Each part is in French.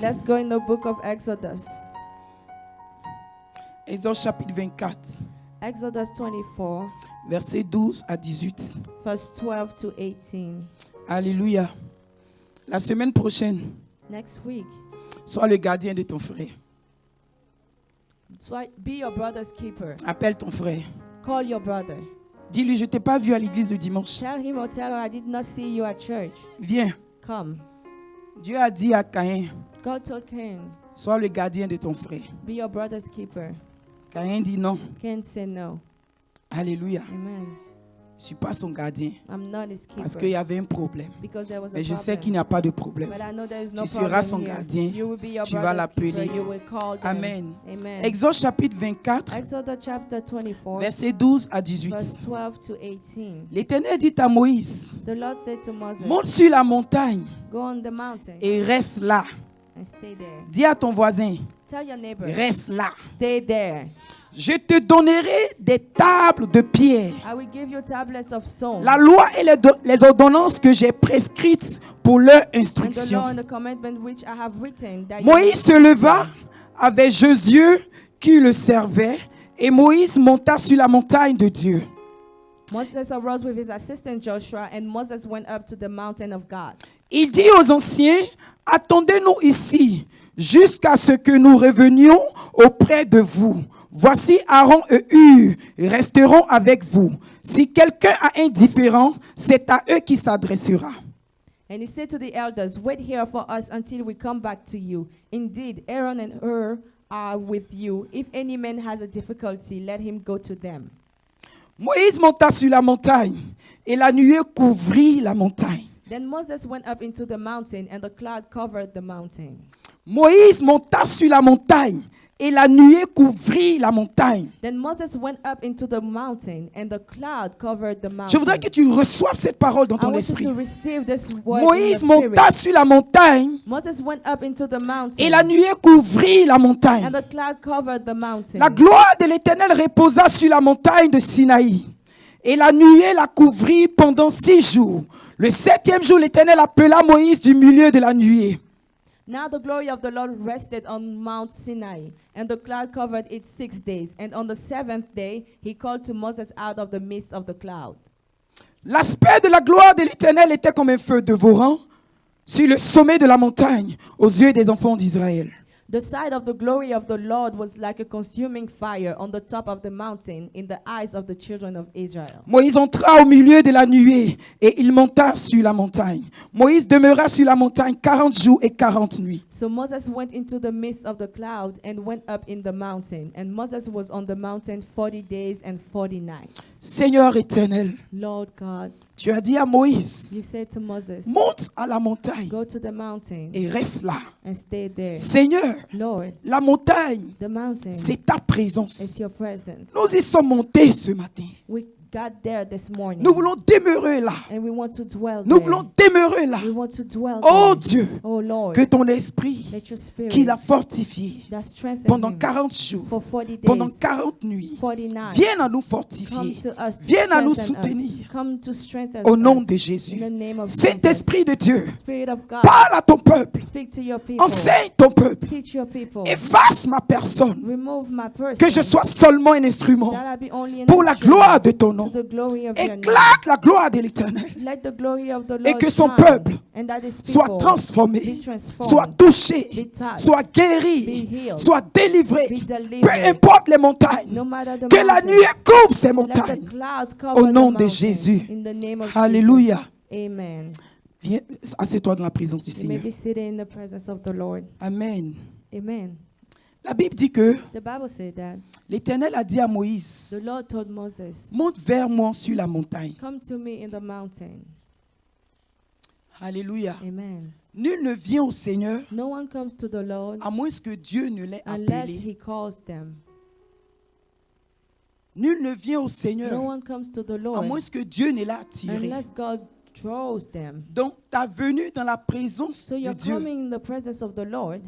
Let's go in the book of Exodus. Exode chapitre 24, Exodus 24, versets 12 à 18. verse 12 to 18. Alléluia. La semaine prochaine, Next week, sois le gardien de ton frère. so be your brother's keeper. Appelle ton frère. Call your brother. Dis-lui, je ne t'ai pas vu à l'église le dimanche. Tell him or tell her, I did not see you at church. Viens. Come. Dieu a dit à Caïn, God told Cain, sois le gardien de ton frère. be your brother's keeper. Caïn dit non. Cain said no. Alléluia. Amen. Je ne suis pas son gardien. I'm not his Parce keeper. qu'il y avait un problème. Because there was a Mais je sais problem. qu'il n'y a pas de problème. But I know there is no Tu seras son problem here. gardien. You will be your Tu vas brother's keeper. l'appeler. You will call them. Amen. Amen. Exode chapitre 24, Exodus chapter 24, versets 12 à 18. verse 12 to 18. L'Éternel dit à Moïse, The Lord said to Moses, monte sur la montagne go on the mountain et reste là. and stay there. Dis à ton voisin, Tell your neighbor, reste là. stay there. Je te donnerai des tables de pierre, I will give you tablets of stone. la loi et les ordonnances que j'ai prescrites pour leur And the law instruction. and the commandment which I have written. That you Moïse se may leva avec Josué qui le servait et Moïse monta sur la montagne de Dieu. Moses arose with his assistant Joshua, and Moses went up to the mountain of God. Il dit aux anciens, attendez-nous ici jusqu'à ce que nous revenions auprès de vous. Voici Aaron et Hur resteront avec vous. Si quelqu'un a un différend, c'est à eux qui s'adressera. And he said to the elders, wait here for us until we come back to you. Indeed, Aaron and Hur are with you. If any man has a difficulty, let him go to them. Moïse monta sur la montagne et la nuée couvrit la montagne. Then Moses went up into the mountain, and the cloud covered the mountain. Moïse monta sur la montagne et la nuée couvrit la montagne. Then Moses went up into the mountain, and the cloud covered the mountain. Je voudrais que tu reçoives cette parole dans I ton want you esprit. to receive this word in Moïse your spirit. monta sur la montagne Moses went up into the mountain, et la nuée couvrit la montagne. and the cloud covered the mountain. La gloire de l'Éternel reposa sur la montagne de Sinaï. Et la nuée la couvrit pendant 6 jours. Le 7e jour, l'Éternel appela Moïse du milieu de la nuée. Now the glory of the Lord rested on Mount Sinai, and the cloud covered it 6 days. And on the 7th day, he called to Moses out of the midst of the cloud. L'aspect de la gloire de l'Éternel était comme un feu dévorant sur le sommet de la montagne aux yeux des enfants d'Israël. The sight of the glory of the Lord was like a consuming fire on the top of the mountain in the eyes of the children of Israel. Moïse entra au milieu de la nuée et il monta sur la montagne. Moïse demeura sur la montagne 40 jours et 40 nuits. So Moses went into the midst of the cloud and went up in the mountain. And Moses was on the mountain 40 days and 40 nights. Seigneur éternel, Lord God, tu as dit à Moïse, you said to Moses, monte à la montagne go to the mountain et reste là. and stay there. Seigneur, Lord, la montagne, the mountain c'est ta présence. is your presence. Nous y sommes montés ce matin. We got there this morning. Nous voulons demeurer là. And we want to dwell Nous there. voulons demeurer là. We want to dwell Oh there. Dieu, Oh Lord, que ton esprit let your spirit qui l'a fortifié that strengthened pendant him 40 jours, for 40 days, pendant 40 nuits, 40 nights, vienne à nous come fortifier. to us to Viens à nous strengthen soutenir. us. Come to strengthen Au nom us de in Jésus. the name of Jesus. Saint-Esprit de Dieu, Spirit of God, parle à ton peuple. speak to your people. Enseigne ton peuple. Teach your people. Efface ma personne. Remove my person. Que je sois seulement un instrument that I be only an pour la instrument gloire de ton nom. to the glory of your name. Éclate la gloire de l'Éternel. Let the glory of the Lord Et que son shine, peuple and that his soit people transformé, be transformed, soit touché, be touched, soit be guéri, healed, soit délivré. be delivered. Peu importe les montagnes. No matter the Que la mountain, nuée couvre ces let the montagnes. clouds cover Au the nom de mountain. Jésus. In the name of Alléluia. Jesus. Amen. Viens, assieds-toi dans la présence du You may Seigneur. be seated in the presence of the Lord. Amen. Amen. La Bible dit que The Bible said that l'Éternel a dit à Moïse, the Lord told Moses, monte vers moi sur la montagne. come to me in the mountain. Alléluia. Amen. Nul ne vient au Seigneur No one comes to the Lord à moins que Dieu ne l'ait unless appelé. he calls them. Nul ne vient au No Seigneur one comes to the à Lord moins que Dieu ne l'ait attiré. unless God draws them. Donc ta venue dans la présence So de you're Dieu, coming in the presence of the Lord,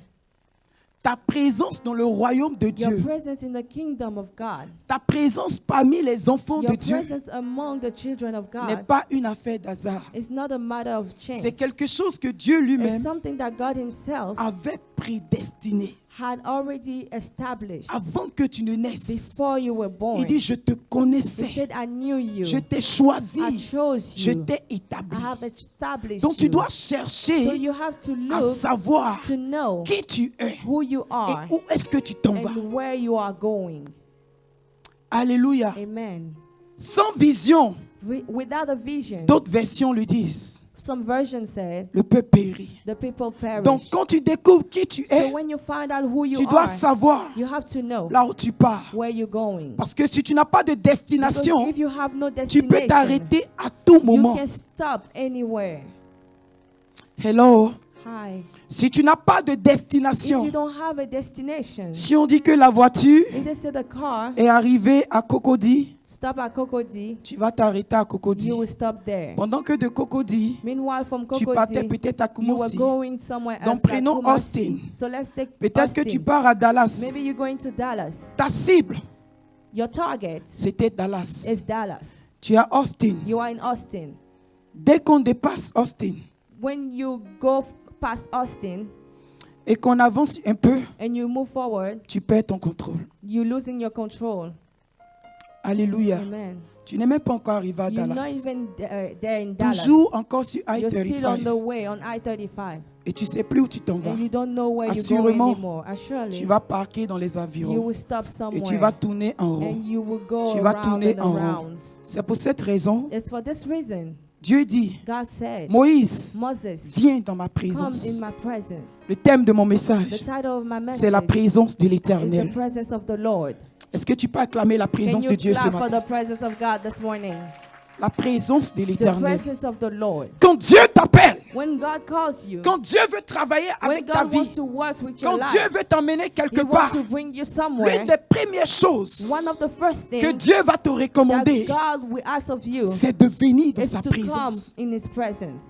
ta présence dans le royaume de your Dieu, presence in the kingdom of God, ta présence parmi les enfants your de Dieu presence among the children of n'est God pas une affaire d'hasard. is not a matter of chance. C'est quelque chose que Dieu It's lui-même something that God himself avait prédestiné. had already established Avant que tu ne naisses, before you were born. il dit, je te He connaissais. said, I knew you. Je t'ai choisi. I chose Je you. t'ai I établi. have established Donc tu you. dois So chercher you have to à look savoir to know qui tu es who you et are où est-ce que tu t'en vas. and where you are going. Alléluia. Amen. Sans vision, Without a vision, d'autres versions le disent, some versions said, le peuple périt. the people perish. Donc quand tu découvres qui tu So es, when you find out who you tu dois are, savoir you have to know là où tu pars. where you're going. Parce que si tu n'as pas de Because destination, if you have no tu peux destination, t'arrêter à tout you moment. can stop anywhere. Hello. Hi. Si tu n'as pas de If you destination, don't have a destination, si on dit que la voiture if they say the car est arrivée à Cocody, stop at Cocody, tu vas t'arrêter à Cocody. you will stop there. Pendant que de Cocody, Meanwhile, from tu partais Cocody, peut-être à you were Kumasi. going somewhere else. Donc like prenons Kumasi. Austin. So let's take Peut-être que tu Austin. pars à Dallas. Maybe you're going to Dallas. Ta cible, Your target c'était Dallas. is Dallas. Tu es à Austin. You are in Austin. Dès qu'on dépasse Austin When you go past Austin et qu'on avance un peu, and you move forward, tu perds ton contrôle. you're losing your control. Alléluia. Amen. Tu n'es même pas encore arrivé à You're not Dallas. even there in Dallas. Toujours encore sur You're still on the I-35. way on I-35. Et tu sais plus où tu t'en vas. And you don't know where you're Assurément, going anymore. Surely, Tu vas parquer dans les you environs will stop et tu vas somewhere tourner en rond. and you will go Tu vas around tourner and en rond. around. C'est pour cette raison, It's for this reason Dieu dit, God said, Moïse, Moses, viens dans ma come présence. in my presence. Le thème de mon The message, title of my c'est la message présence de is the l'Éternel. presence of the Lord. Est-ce que tu peux acclamer la Can présence you de Dieu ce clap for matin? the presence of God this morning? La présence de The l'Éternel. presence of the Lord. Quand Dieu t'appelle, When God calls you, quand Dieu veut travailler when avec ta God vie, wants to work with your quand life, Dieu veut t'emmener quelque He part, wants to bring you somewhere. l'une des premières choses One of the first que things Dieu va te that recommander, God will ask of you c'est de venir dans is sa to come présence. in His presence.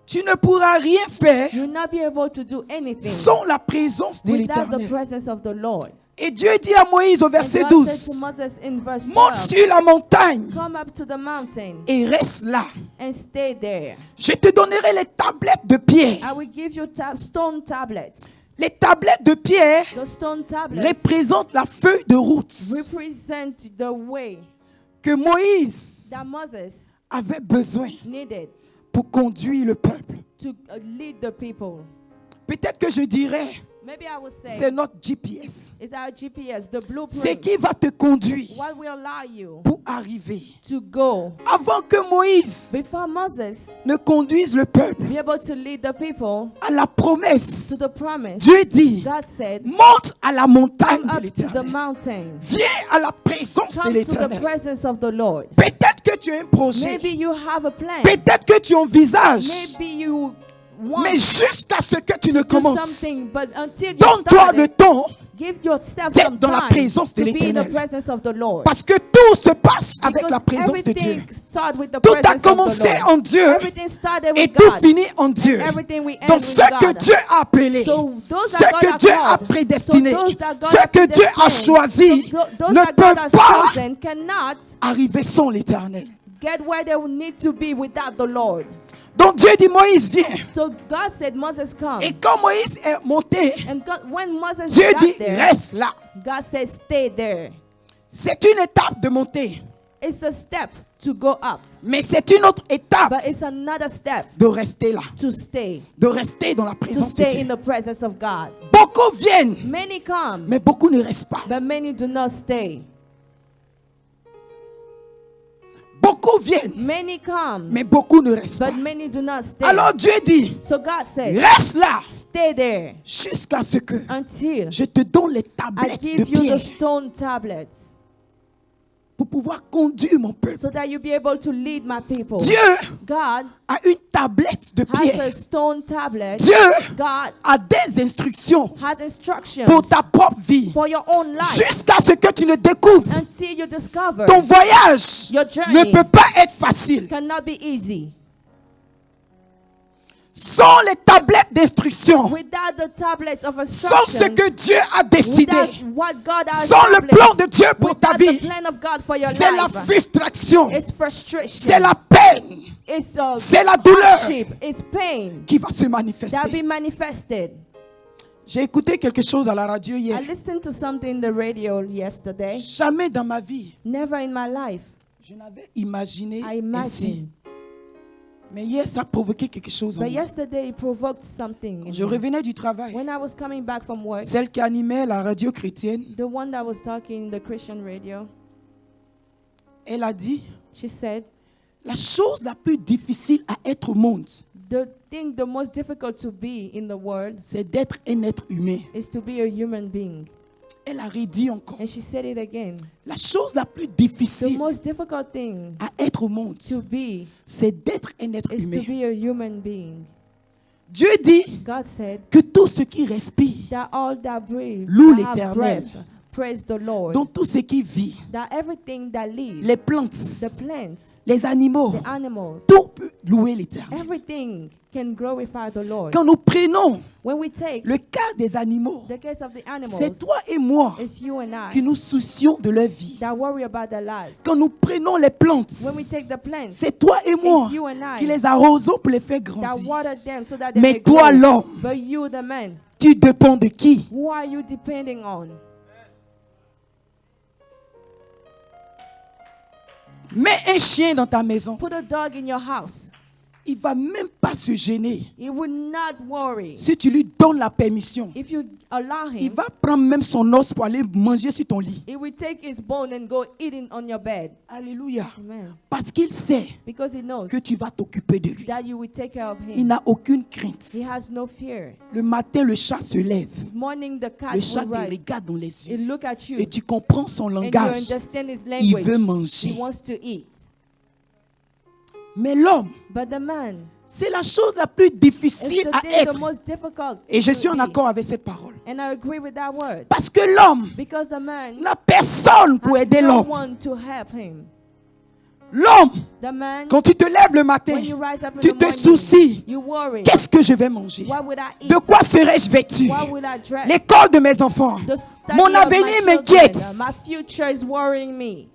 Tu ne pourras rien faire You'll not be able to do anything sans la présence de without the l'Éternel. presence of the Lord. Et Dieu dit à Moïse au And verset God said to 12, Moses in verse monte 12, sur la montagne come up to the mountain et reste là. and stay there. Je te donnerai les tablettes de pierre. I will give you stone tablets. Les tablettes de pierre The stone tablets représentent la feuille de route represent the way que Moïse that Moses avait besoin needed pour conduire le peuple. to lead the people. Peut-être que je dirais, Maybe I would c'est say notre GPS. it's our GPS, the C'est blueprint, qui va te conduire what will allow you pour arriver. to go. Avant que Moïse Before Moses ne conduise le peuple be able to lead the people à la promesse, to the promise, Dieu dit, God said, monte à la montagne come de up to the l'Éternel. mountain. Viens à la présence de Come to the l'Éternel. presence of the Lord. Peut-être que tu as un projet. Maybe you have a plan. Peut-être que tu envisages. Maybe you want Mais jusqu'à ce que tu ne to do commences, something, but until you donne-toi start le it, temps, give yourself d'être some dans la time présence de to be in the l'Éternel. presence of the Lord. Parce que tout se passe avec Because la présence de Dieu. everything starts with the Tout a presence of the commencé Lord. en Dieu Everything started et with tout God. finit en Dieu. Everything we end Donc with ce que God. Dieu a appelé, So those ce that God que has Dieu a called, prédestiné, so those that God ce has que Dieu a predestined, choisi, those ne that God peuvent has pas chosen cannot arriver sans l'Éternel. get where they will need to be without the Lord. Donc Dieu dit, Moïse, viens. So God said, Moses, come. Et quand Moïse est monté, And God, when Moses Dieu got dit, there, reste là. God said, stay there. C'est une étape de montée, It's a step to go up, mais c'est une autre étape but it's another step de rester là, to stay. de rester dans la To présence de stay in Dieu. the presence of God. Beaucoup viennent, Many come, mais beaucoup ne restent pas. but many do not stay. Beaucoup viennent, Many come, mais beaucoup ne restent pas. but many do not stay. Alors Dieu dit, So God said, reste là stay there jusqu'à ce que until je te donne les I tablettes de give you pierre the stone tablets pour pouvoir conduire mon peuple. so that you be able to lead my people. Dieu God a une tablette de has pierre. a stone tablet. Dieu God a des instructions has instructions pour ta propre vie for your own life jusqu'à ce que tu ne découvres. until you discover Ton voyage your journey ne peut pas être facile. cannot be easy. sans les tablettes d'instruction, without the tablets of sans ce instruction, que Dieu a décidé, without what God has sans le established, plan de Dieu pour ta without the vie, plan of God for your c'est la life, frustration, it's frustration, c'est la peine it's c'est la douleur hardship, it's pain qui va se that manifester. be manifested. J'ai écouté quelque chose à la radio hier. I listened to something in the radio yesterday. Jamais dans ma vie, Never in my life je n'avais imaginé I ainsi. imagined. Mais hier, ça a provoqué quelque chose en But moi. yesterday it provoked something in Je me. revenais du travail. When I was coming back from work, Celle qui animait la radio chrétienne, the one that was talking the Christian radio, elle a dit, she said, la chose la plus difficile à être au monde, the most difficult to be in the world c'est d'être un être humain. is to be a human being. Elle a redit encore, And she said it again. la chose la plus The difficile most difficult thing à être au monde, to be c'est d'être un être is to humain. be a human being. Dieu dit God said que tout ce qui respire, that all that breathe, Loue that have l'Éternel. breath, praise the Lord. donc tout ce qui vit, That everything that lives, les plantes, the plants, les animaux, the animals, tout peut louer l'Éternel. everything can glorify the Lord. Quand nous prenons When we take le cas des animaux, the case of the c'est animals, toi et moi it's you and qui I nous soucions de leur vie. that worry about their lives. Quand nous prenons les plantes, When we take the plants, c'est toi et moi it's you and qui I les arrosons pour les faire that grandir. water them so that they Mais may toi, grow. l'homme, But you, the man, tu dépends de qui? who are you depending on? Mets un chien dans ta maison. Put a dog in your house. Il va même pas se gêner. He would not worry. Si tu lui donnes la permission, If you allow il him, va prendre même son os pour aller manger sur ton lit. he will take his bone and go eat it on your bed. Alléluia. Amen. Parce qu'il sait Because he knows que tu vas t'occuper de lui. that you will take care of Il him. n'a aucune crainte. He has no fear. Le matin, le chat se lève. Morning, the cat Le chat will te rise. regarde dans les He yeux. look at you Et tu comprends son and you langage. understand his Il veut language. He manger. wants to eat. Mais l'homme, But the man c'est la chose la plus is difficile the à thing être. the most difficult. Et je to suis en be. accord avec cette parole. And I agree with that word. Parce que l'homme Because the man n'a personne pour has aider no l'homme. one to help him. L'homme, The man, quand tu te lèves le matin, when you rise up in tu the te morning, soucies. you worry. Qu'est-ce que je vais manger? What would I eat? De quoi serai-je vêtu? What will I dress? L'école de mes enfants. The study Mon of avenir my children. m'inquiète. My future is worrying me.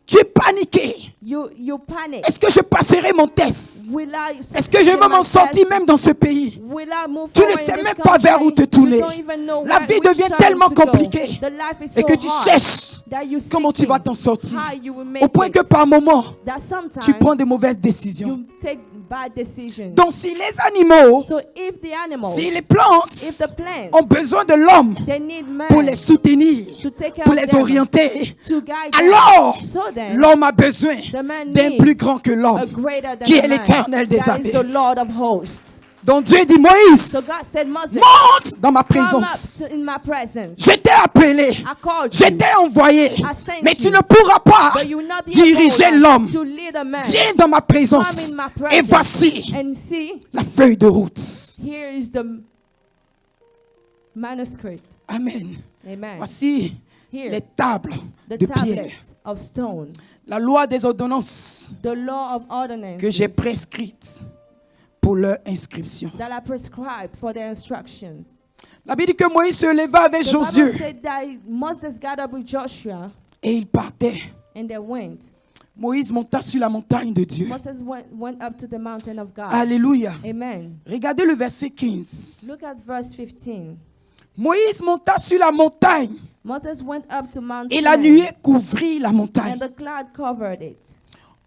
Tu es paniqué. You panic. Est-ce que je passerai mon test? Will I Est-ce que je vais m'en sortir même dans ce pays? Will I move Tu ne forward in sais this même pas vers où te country? tourner. You don't even know La vie which devient turn tellement to go. compliquée. The life is Et so que tu hard cherches that you comment tu vas seeking t'en sortir. how you will make Au point it. que par moment, That sometimes tu prends de mauvaises décisions. you take bad decisions. Donc si les animaux, So if the animals, si les plantes if the plants, ont besoin de l'homme they need man pour les soutenir, to take care pour of les them, orienter, to guide them. alors So then, l'homme a besoin the man d'un needs plus grand que a l'homme, greater than qui est the man. l'Éternel des That is the armées. Lord of hosts. Donc Dieu dit, Moïse, So God said, Moses, monte dans ma come up présence. in my presence. Je t'ai appelé, I called je you, t'ai envoyé, sent mais tu you. ne pourras pas but you will not be diriger able l'homme. to lead a man. Viens dans ma présence. Come in my Et presence. voici And see, la feuille de route. here is the manuscript. Amen. Amen. Voici Here, les tables the de pierre. tablets of stone, La loi des ordonnances the law of ordinances que j'ai prescrites pour leur inscription. that are prescribed for their instructions. La Bible dit que Moïse se leva avec The Bible Josué said that Moses got up with Joshua et il partait. and they went. Moïse monta sur la montagne de Dieu. Moses went up to the mountain of God. Alléluia. Amen. Regardez le verset 15. Look at verse 15. Moïse monta sur la montagne Moses went up to Mount et la Sinai, nuée couvrit la and montagne. the cloud covered it.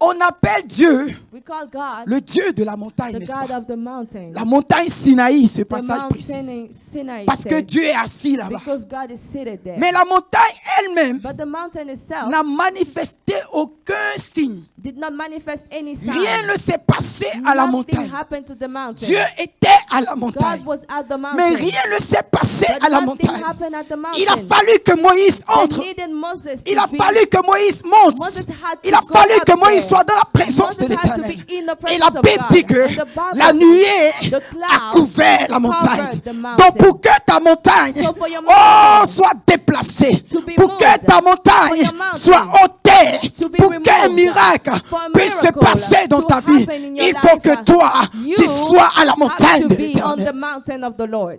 On appelle Dieu We call God le Dieu de la montagne, the n'est-ce God pas? of the mountain. La montagne Sinaï, ce The passage Mount précise. Sinai Parce que said, Dieu est assis là-bas. because God is seated there. Mais la montagne elle-même But the mountain itself n'a manifesté aucun signe. did not manifest any sign. Rien ne s'est passé à la Nothing montagne. happened to the mountain. Dieu était à la montagne. God was at the mountain. Mais rien ne s'est passé But à la nothing montagne. happened at the mountain. Il a fallu que Moïse They entre. needed Moses Il to a be- fallu que Moïse monte. Moses had Il to a go fallu up que Moïse there. soit dans la présence de Moses had to l'Éternel. be in the Et presence la of Bible God. dit que And the Bible la says nuée the a cloud couvert la montagne. covered the Donc mountain. pour que ta montagne So for your oh, mountain soit déplacée, to be pour que moved, ta for montagne your mountain soit ôtée, to be pour qu'un removed, miracle For a puisse se miracle passer dans to ta vie, happen in your il faut life, que toi, you tu sois à la montagne have de to be on the l'Éternel. mountain of the Lord.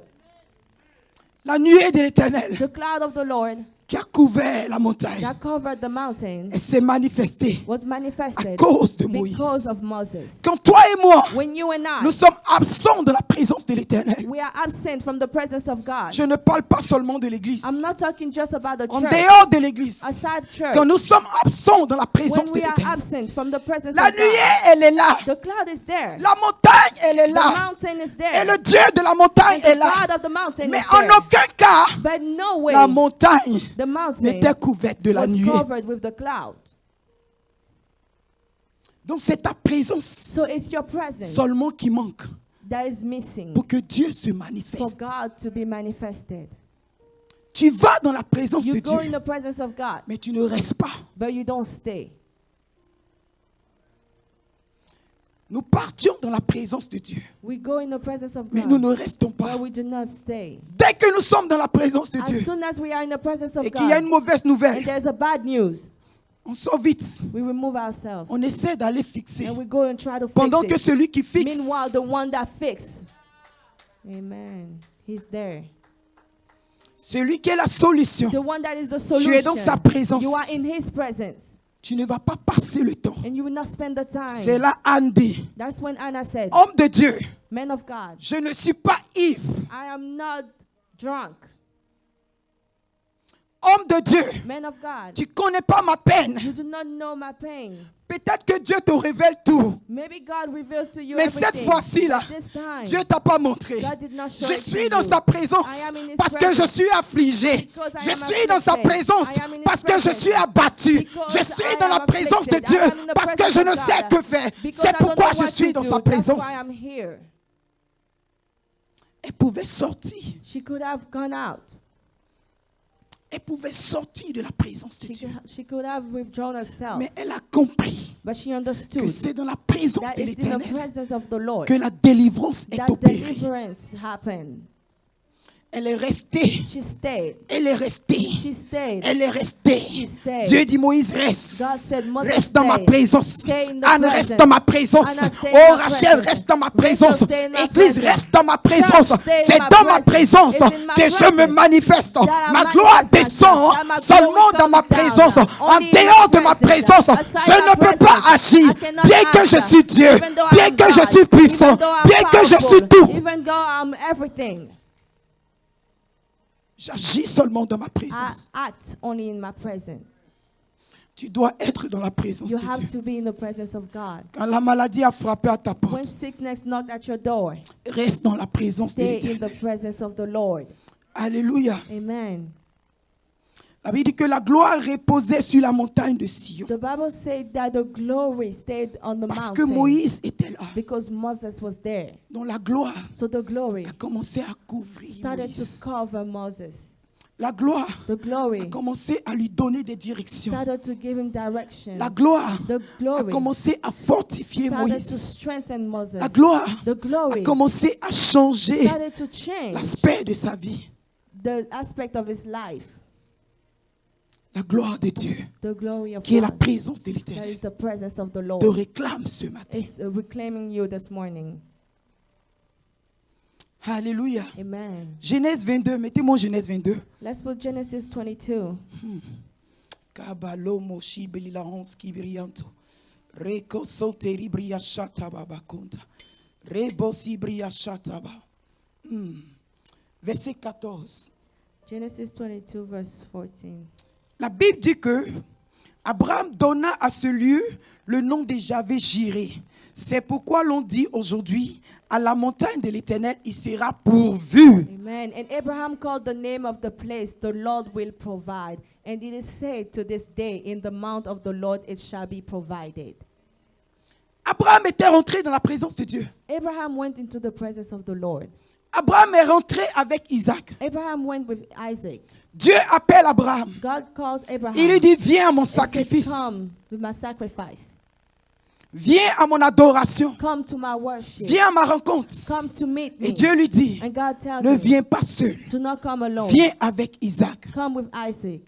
La nuée de l'Éternel The cloud of the Lord qui a couvert la montagne, that covered the mountain elle s'est manifestée was à manifested cause de Moïse. because of Moses. Quand toi et moi, When you and nous I, sommes absents de la présence de l'Éternel, we are absent from the presence of God. je ne parle pas seulement de l'église. I'm not talking just about the En church, dehors de l'église, aside church. quand nous sommes absents de la When présence de we are l'Éternel, absent from the presence la of God, nuée, elle est là. the cloud is there. La montagne, elle est The là. mountain is Et there. le Dieu de la montagne And est the là. God of the mountain Mais is en there. aucun cas, But no way la montagne the mountain n'était couverte de la was nuée. covered with the cloud. Donc c'est ta présence So it's your presence seulement qui manque that is missing pour que Dieu se for manifeste. God to be manifested. Tu vas dans la présence de You go in Dieu, the presence of God, mais tu ne restes pas. but you don't stay. Nous partions dans la présence de Dieu, We go in the presence of mais nous God, ne restons pas. but we do not stay. Dès que nous sommes dans la présence de As Dieu soon as we are in the presence of et qu'il y a God une mauvaise and nouvelle, there's a bad news, on sort vite. we remove ourselves On essaie d'aller fixer. and we go and try to Pendant fix que it. celui qui fixe, Meanwhile, the one that fixed, amen, he's there. celui qui est la solution, The one that is the tu es dans sa solution. présence. You are in his presence Tu ne vas pas passer le temps. and you will not spend the C'est time. là Anne dit, That's when Anna said, homme de Dieu, men of God, je ne suis pas ivre. I am not drunk. Homme de Dieu, Men of God, tu ne connais pas ma peine. you do not know my pain. Peut-être que Dieu te révèle tout. Maybe God reveals to you Mais cette everything. fois-ci là, But this time, Dieu t'a pas montré. God did not show Je it to suis dans you. sa présence I am in his parce que je presence. suis affligé. Because I Je am suis dans sa afflicted. présence I am in his parce que je presence. suis abattu. Because Je suis I dans la am présence de afflicted. Dieu I am in the parce que presence je ne of sais God. que faire. Because C'est I don't pourquoi know je what suis to dans do. sa That's présence. why I'm here. Elle pouvait sortir. She could have gone out. Elle pouvait sortir de la présence de Dieu. She could have withdrawn herself. Mais elle a compris But she que understood c'est dans la présence that de it's in the l'Éternel presence of the Lord que la délivrance est that opérée. deliverance happened. Elle est restée. She stayed. Elle est restée. She stayed. Elle est restée. She stayed. Dieu dit Moïse, reste. God said, Moses, Reste dans ma stay. présence. Stay in the Anne, presence. reste dans ma présence. Anna, stay in Oh, my Rachel, presence. reste dans ma Rachel, présence. stay in my Église, presence. reste dans ma présence. Church, stay in C'est my dans ma presence. présence It's in my que je me presence manifeste. that I Ma gloire manifest descend myself, that my seulement glory dans ma comes down. présence. En Only in dehors my de ma presence. présence, Aside je my ne peux presence, pas agir. I cannot Bien que je answer. suis Dieu, Even though bien I'm que je God, suis puissant, even though I'm bien que je suis powerful, tout. even though I'm everything, J'agis seulement dans ma I présence. act only in my presence. Tu dois être dans la présence You de have Dieu. to be in the presence of God. Quand la maladie a frappé à ta When porte, sickness knocked at your door, reste dans la présence de stay in l'Éternel. the presence of the Lord. Alléluia. Amen. La Bible dit que la gloire reposait sur la montagne de Sion. The Bible said that the glory stayed on the Parce que mountain Moïse était là. because Moses was there. Donc la gloire So the glory a commencé à couvrir started to Moïse. cover Moses. La gloire The a glory commencé à lui donner des directions. started to give him direction. La gloire The a glory commencé à fortifier started to Moïse. strengthen Moses. La gloire The a glory commencé à changer started to change l'aspect de sa vie. the aspect of his life. La gloire de Dieu, The glory of qui est la God, présence de that l'Éternel, is the presence of the te Lord, réclame ce matin. is reclaiming you this morning. Alléluia. Amen. Genèse 22, mettez-moi Genèse 22. Let's put Genesis 22. Kabalo moshi belila honski brianto. Reko soteri bria shata baba konta. Rebosi bria shata ba. Verset 14. Genesis 22, verse 14. La Bible dit que Abraham donna à ce lieu le nom de Javé-Jiré. C'est pourquoi l'on dit aujourd'hui, à la montagne de l'Éternel, il sera pourvu. Amen. And Abraham called the name of the place, the Lord will provide. And it is said to this day, in the mount of the Lord it shall be provided. Abraham était rentré dans la présence de Dieu. Abraham went into the presence of the Lord. Abraham est rentré avec Isaac. Abraham went with Isaac. Dieu appelle Abraham. God calls Abraham. Il lui dit, viens à mon and said, sacrifice. come with my sacrifice. Viens à mon adoration. Come to my worship. Viens à ma rencontre. Come to meet me. Et Dieu lui dit, And God tells ne him, viens pas seul. do not come alone. Viens avec Isaac. Come with Isaac.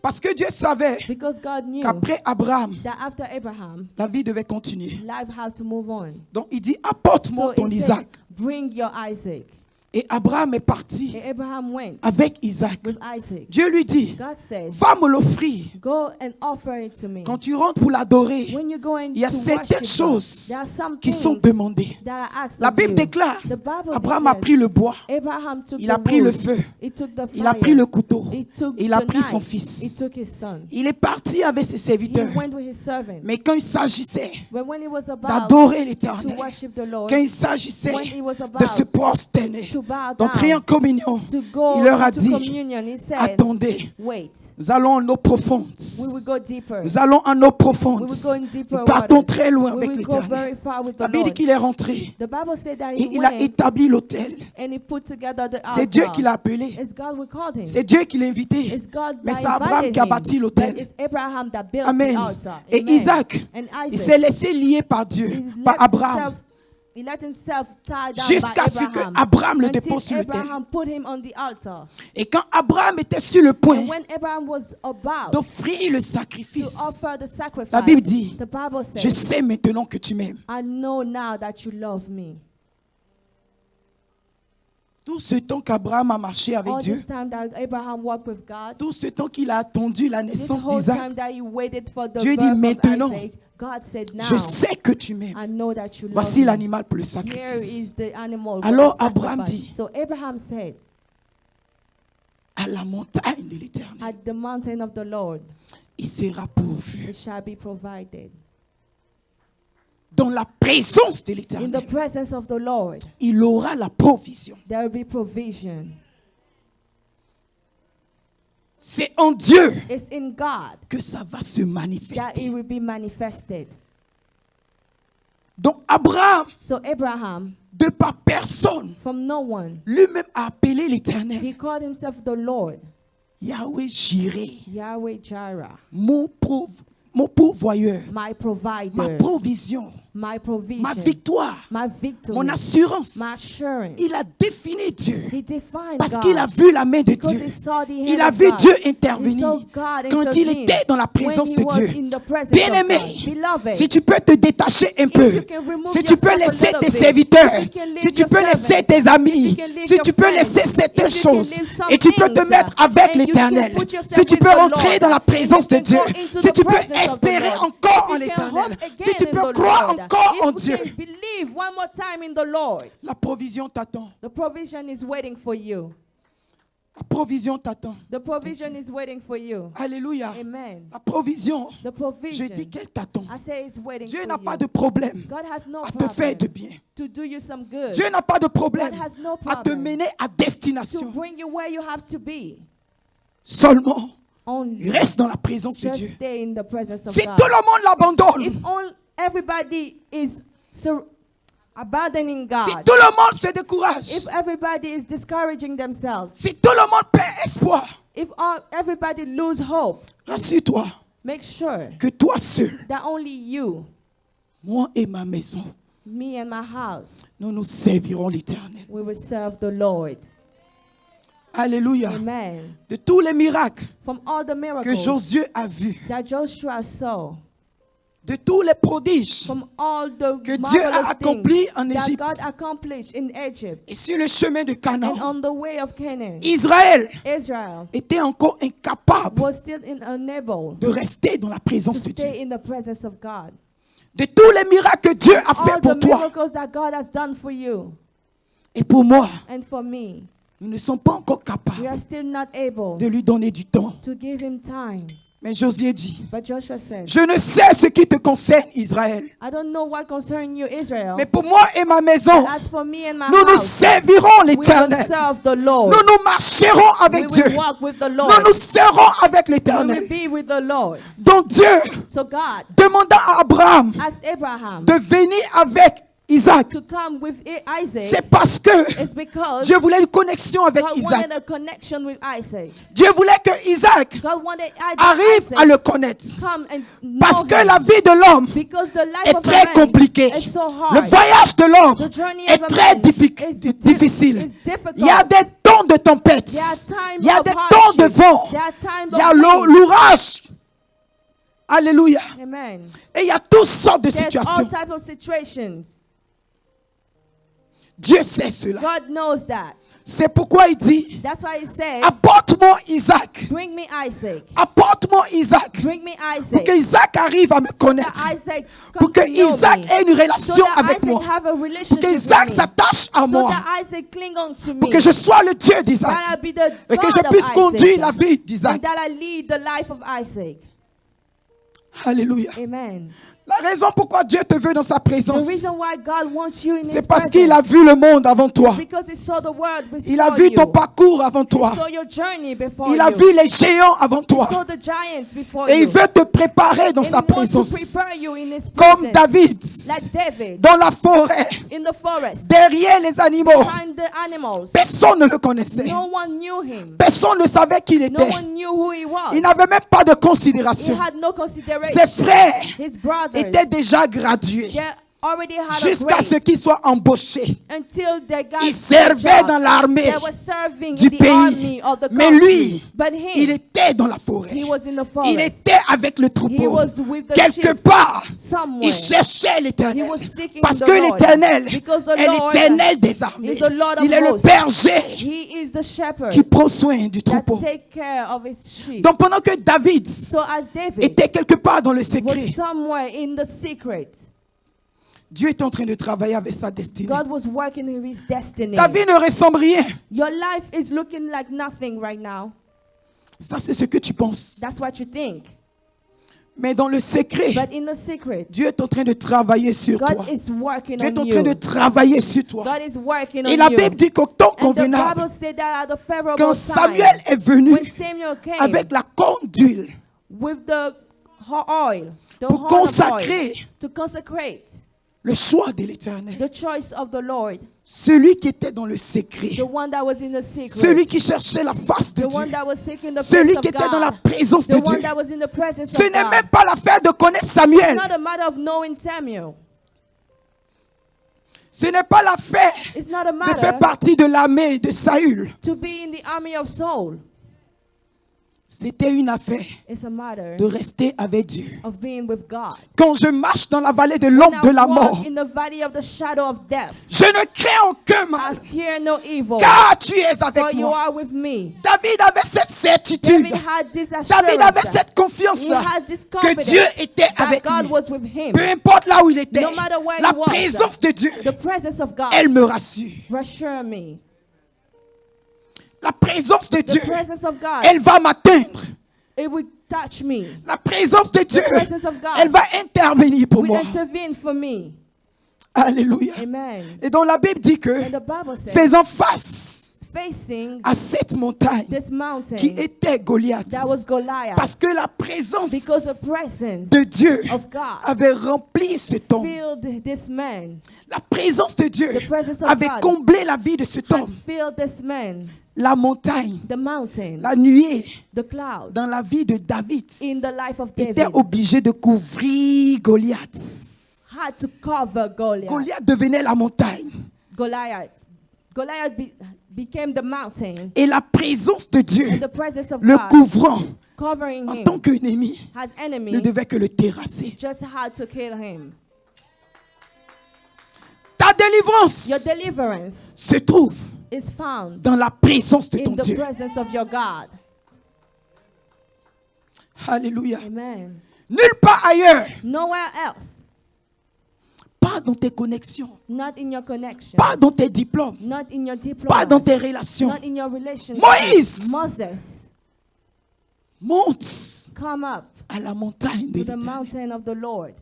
Parce que Dieu savait Because God knew qu'après Abraham, that after Abraham, la vie devait continuer. life has to move on. Donc il dit, apporte-moi So ton he Isaac. said, bring your Isaac. Et Abraham est parti And Abraham went avec Isaac. with Isaac. Dieu lui dit, God said, va me l'offrir. go and offer it to me. Quand tu rentres pour l'adorer, When you go in il y a to certaines worship God, choses there are some qui sont things demandées. that are asked La of Bible you. déclare, The Bible Abraham a declares, pris le bois, Abraham took il a the pris le wood, feu, he took the il a fire, pris le couteau, he took il a the pris son knife, fils. he took his son. Il est parti avec ses He serviteurs. went with his servant. Mais quand il s'agissait But when it was about d'adorer to l'Éternel, worship the Lord, quand il s'agissait when it was de about se prosterner, to bow d'entrer en down, communion, to go il leur a into dit, communion, he said, attendez, wait, nous allons en eau profonde. we will go deeper. Nous allons en eau We profonde. will go in deeper Nous partons waters. très loin We avec will go l'Éternel. very far with the La Bible dit Lord. qu'il est rentré The Bible said that et he il a went établi l'autel. and he put together the C'est Dieu altar. qui l'a appelé. It's God who called him. C'est Dieu qui l'a invité. It's God Mais that c'est Abraham invited qui a him. bâti But l'autel. it's Abraham that built Amen. the altar. Et Amen. Isaac, And il Isaac, s'est laissé lier par Dieu, par Abraham, he let himself tie down jusqu'à by ce que Abraham. Abraham le Until dépose sur l'autel. Abraham put him on the altar. Et quand Abraham était sur le point And when Abraham was about d'offrir le to sacrifice, offer the sacrifice, la Bible dit, the Bible je says, sais maintenant que tu m'aimes. I know now that you love me. Tout ce temps qu'Abraham a marché avec All Dieu, this time that Abraham walked with God, tout ce temps qu'il a attendu la this naissance whole d'Isaac, time that he waited for the Dieu dit, birth of maintenant, Isaac, God said, now je sais que tu m'aimes. I know that you love Voici me. l'animal pour le Here sacrifice. is the animal. for Alors the Abraham sacrifice. dit, So Abraham said, à la montagne de l'Éternel, at the mountain of the Lord il sera pourvu. it shall be provided. Dans la présence de In the l'Éternel, presence of the Lord il aura la provision. there will be provision. C'est en Dieu It's in God que ça va se that manifester. it will be manifested. Donc Abraham, So Abraham, de par personne, from no one, lui-même a appelé l'Éternel he called himself the Lord, Yahweh Jireh, Yahweh Jireh, mon pourvoyeur, my ma provider, provision, my provision, ma victoire, my victory, mon assurance. my assurance. Il a défini Dieu He defined parce God qu'il a vu la main de because Dieu. he saw the hand Il a of vu God. Dieu He intervenir saw God quand il intervene était dans la présence when de he was Dieu. in the presence of Bien-aimé, God. Beloved, si tu peux te détacher un if peu, you can remove si tu peux yourself a laisser little tes bit, serviteurs, if you can leave si tu your peux laisser servants, tes amis, if you can leave si your tu peux friends, laisser certaines if you can choses leave some et tu peux te things, mettre avec and you can l'Éternel, put yourself si tu with peux the rentrer Lord, dans la and présence you de can Dieu, go into si the tu peux presence of the espérer Lord, encore en if you can l'Éternel, hope si again tu in peux the croire Lord, encore en if Dieu, you can believe one more time in the Lord, la provision t'attend. the provision is waiting for you. La provision t'attend. The provision is waiting for you. Alléluia. Amen. La provision, The je provision, dis qu'elle t'attend. I say it's waiting Dieu for n'a you. pas de problème God has no à te faire problem de bien. to do you some good, Dieu n'a pas de problème God has no à te problem mener à to destination. bring you where you have to be. Seulement, Only reste dans la présence de just Dieu. stay in the presence of Si God. tout le monde l'abandonne, If all everybody is abandoning si God, tout le monde se décourage, if everybody is discouraging themselves, si tout le monde perd espoir, if everybody lose hope, rassure-toi make sure que toi seul, that only you, moi et ma maison, me and my house, nous nous servirons l'Éternel. we will serve the Lord. Alléluia. Amen. De tous les miracles From all the que miracles Josué a vus, that Joshua saw, de tous les prodiges from all the que Dieu a marvelous accomplis things en that Égypte God accomplished in Egypt et sur le chemin de and Canaan, on the way of Canaan, Israël Israel était encore incapable was still unable de rester dans la to présence de Dieu. stay in the presence of God. De tous les miracles que Dieu a All fait pour the toi miracles that God has done for you et pour moi, and for me, nous ne sommes pas encore we capables are still not able de lui donner du temps. to give him time. Mais Josué dit, But Joshua said, je ne sais ce qui te concerne, Israël. I don't know what concerns you, Israel. Mais pour moi et ma maison, As for me and my nous nous house, servirons we will l'Éternel. serve the Lord. Nous nous marcherons We avec Dieu. will walk with the Nous Lord. nous serons avec We will l'Éternel. be with the Lord. Donc Dieu So God demanda à Abraham asked Abraham de venir avec Isaac, to come with Isaac, c'est parce que it's because Dieu voulait une connexion avec God Isaac. wanted a connection with Isaac. Dieu voulait que Isaac God wanted arrive Isaac à le connaître. come and Parce know que him. la vie de l'homme Because the life est of très a man compliquée. is so hard. Le voyage de l'homme The journey est of a très man is difficile. is difficult. Il y a des temps de tempête. There are times Il y a of des hardship. temps de vent. There are times Il y a of wind. l'orage. Alléluia. Amen. Et il y a toutes sortes de There's all situations. types of situations. Dieu sait cela. God knows that. C'est pourquoi il dit, That's why he said, apporte-moi Isaac. bring me Isaac. Apporte-moi Isaac. Bring me Pour Isaac. que Isaac arrive à me That connaître. Isaac Pour come que to know Isaac me. ait une So relation that avec Isaac moi. have a Pour relationship que with Isaac me. s'attache à So moi. that Isaac cling on to me. Pour que je sois le Dieu d'Isaac. That I be the Et que God je of puisse conduire Isaac. la vie And d'Isaac. that I lead the life of Isaac. Alléluia. Amen. La raison pourquoi Dieu te veut dans sa The présence, reason why God wants you in c'est His parce presence qu'il a vu le monde avant toi. is because He saw the world before Il a vu you. ton parcours avant He toi. saw your journey before Il a you. vu les géants avant He toi. saw the giants before Et you. il veut te préparer dans And sa He wants to présence. prepare you in His Comme presence. David, Like David dans la forêt, in the forest. derrière les animaux. Behind the animals. Personne ne le connaissait. No one knew him. Personne ne savait qui il No était. one knew who he was. Il n'avait même pas de He considération. had no Ses consideration. frères His brothers, étaient déjà gradués they already had a jusqu'à ce grade qu'ils soient embauchés. until they got Ils the servaient job. dans l'armée They were serving du in the pays. army of the Mais country. lui, But il him, était dans la forêt. he was in the Il forest. était avec le He troupeau. was with the Quelque sheep part, somewhere. il cherchait He l'Éternel. was seeking Parce the que Lord. l'Éternel Because the est Lord l'Éternel des armées. is the Lord of Il est le hosts. berger He is the shepherd qui prend soin du that troupeau. take care of his sheep. Donc pendant que David So as David était quelque part dans le was secret, somewhere in the secret, Dieu est en train de travailler avec sa destinée. God was working in his destiny. Ta vie ne ressemble rien. Your life is looking like nothing right now. Ça, c'est ce que tu penses. That's what you think. Mais dans le secret, But in the secret, Dieu est en train de travailler sur toi. God is working Dieu est en on train de you. travailler sur toi. God is working Et on la you. Bible dit qu'au temps And the convenable, Bible said that at the favorable quand time, Samuel est venu when Samuel came avec la corne d'huile with the oil, the pour horn of consacrer oil, to consecrate le choix de l'Éternel, the choice of the Lord, celui qui était dans le secret, the one that was in the secret, celui qui cherchait la face de the Dieu, one that was seeking the celui face qui of était dans la God, présence the de one Dieu. that was in the presence Ce of n'est God. même pas l'affaire de connaître It's Samuel. not a matter of knowing Samuel. Ce n'est pas l'affaire It's not a de faire matter partie de l'armée de Saül. to be in the army of Saul. C'était une affaire It's a matter de rester avec Dieu. of being with God. Quand je marche dans la vallée de When l'ombre de I la walk mort, in the valley of the shadow of death, je ne crains aucun I mal, fear no evil, car tu es for avec you moi. are with me. David avait cette certitude. David had this David avait assurance cette he confiance-là has this que confidence Dieu était that avec God lui. was with him. Peu importe là où il était, No matter where la he was, présence de Dieu, The presence of God elle me rassure. reassure me. La présence de The Dieu, presence of God, elle va m'atteindre. it will touch me. La présence de Dieu, presence of God elle va intervenir pour Will moi. intervene for me. Alléluia. Amen. Et donc la Bible dit que, And the Bible says, faisant face facing à cette montagne this mountain qui était Goliath, that was Goliath, parce que la présence because the presence de Dieu of God avait rempli ce tombe. filled this man, La présence de Dieu The presence of avait God comblé la vie de ce had homme. filled this man, La montagne, the mountain, la nuée the cloud, dans la vie de David in the life of était David, obligé de couvrir Goliath. had to cover Goliath. Goliath devenait la montagne. Goliath became the mountain, Et la présence de Dieu, and the presence of le God couvrant covering en him, tant qu'ennemi, as ne enemy, devait que le terrasser. just had to kill him. Ta délivrance Your deliverance se trouve is found dans la présence de ton in the Dieu. presence of your God. Alléluia. Amen. Nulle part ailleurs. Nowhere else. Pas dans tes connexions. Not in your connection. Pas dans tes diplômes. Not in your Pas dans diplomas. tes relations. Not in your relationship. Moïse. Moses, Monte come up à la montagne de to the l'Éternel. mountain of the Lord.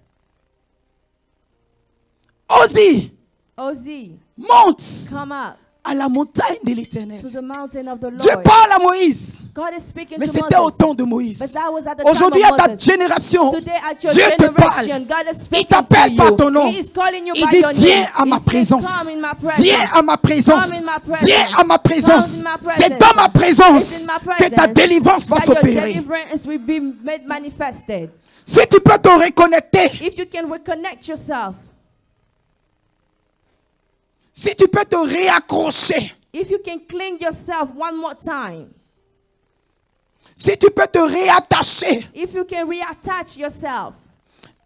Ozzy, Ozzy, monte come up à la montagne de l'Éternel. to the mountain of the Dieu Lord. parle à Moïse, God is speaking mais to c'était au Moses. temps de Moïse. But that was at the Aujourd'hui, time à ta of Moses. génération, Today at your Dieu te parle. generation, God is Il speaking t'appelle to par you. ton nom. He is calling you Il by dit, your viens name. à ma He says, présence. come in my Viens presence. à ma présence. Come in my presence. Viens à ma présence. Come in my presence. C'est dans ma présence It's in my que ta presence délivrance va that your s'opérer. deliverance will be made manifested. Si tu peux te reconnecter, If you can reconnect yourself, si tu peux te réaccrocher, if you can cling yourself one more time, si tu peux te réattacher if you can reattach yourself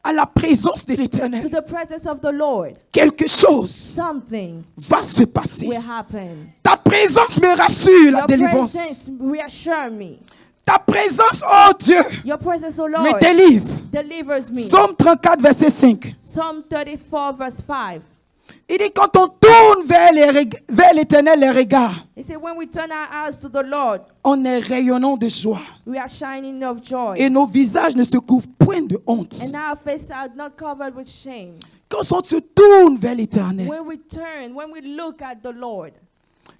à la présence de to l'Éternel, the presence of the Lord, quelque chose something va se passer. will happen. Ta présence me rassure la Your délivrance. presence reassure me. Ta présence, oh Dieu, Your presence, O me Lord, délivre. delivers me. Psaume 34, verset 5. Psalm 34 verse 5. Il dit quand on tourne vers l'Éternel les regards, He said, when we turn our eyes to the Lord, on est rayonnant de joie. we are shining of joy. Et nos visages ne se couvrent point de honte. And our faces are not covered with shame. Quand on se tourne vers l'Éternel, When we turn, when we look at the Lord,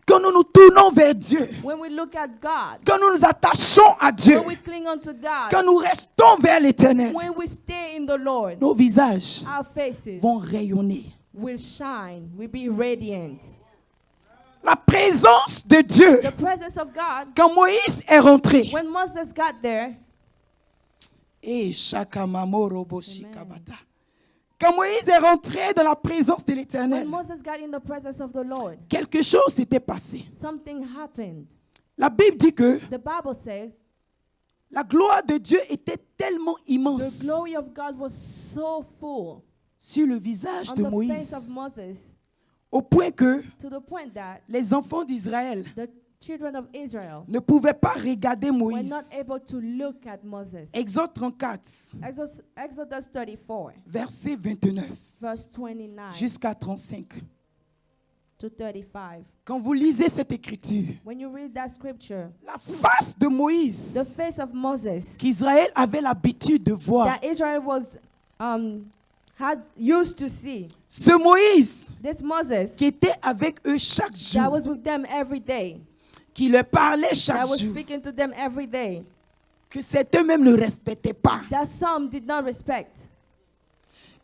quand nous nous tournons vers Dieu, when we look at God, quand nous nous attachons à Dieu, when we cling unto God, quand nous restons vers l'Éternel, when we stay in the Lord, nos visages our faces vont rayonner. will shine, will be radiant. La présence de Dieu, The presence of God, quand Moïse est rentré, when Moses got there, quand Moïse est rentré dans la présence de when l'Éternel, Moses got in the presence of the Lord, quelque chose s'était passé. something happened. La Bible dit que The Bible says la gloire de Dieu était tellement the immense glory of God was so full sur le visage on de the face of Moïse, Moses, au point que to the point that les enfants d'Israël the children of Israel ne pouvaient pas regarder were Moïse. not able to look at Moses. Exode 34, Exodus 34, verset 29 verse 29 jusqu'à 35. to 35. Quand vous lisez cette écriture, When you read that scripture, la face de Moïse the face of Moses qu'Israël avait l'habitude de voir, that Israel was had used to see, ce Moïse this Moses qui était avec eux chaque that jour, was with them every day, qui leur parlait that chaque was jour, speaking to them every day, que certains même ne respectaient pas. that some did not respect.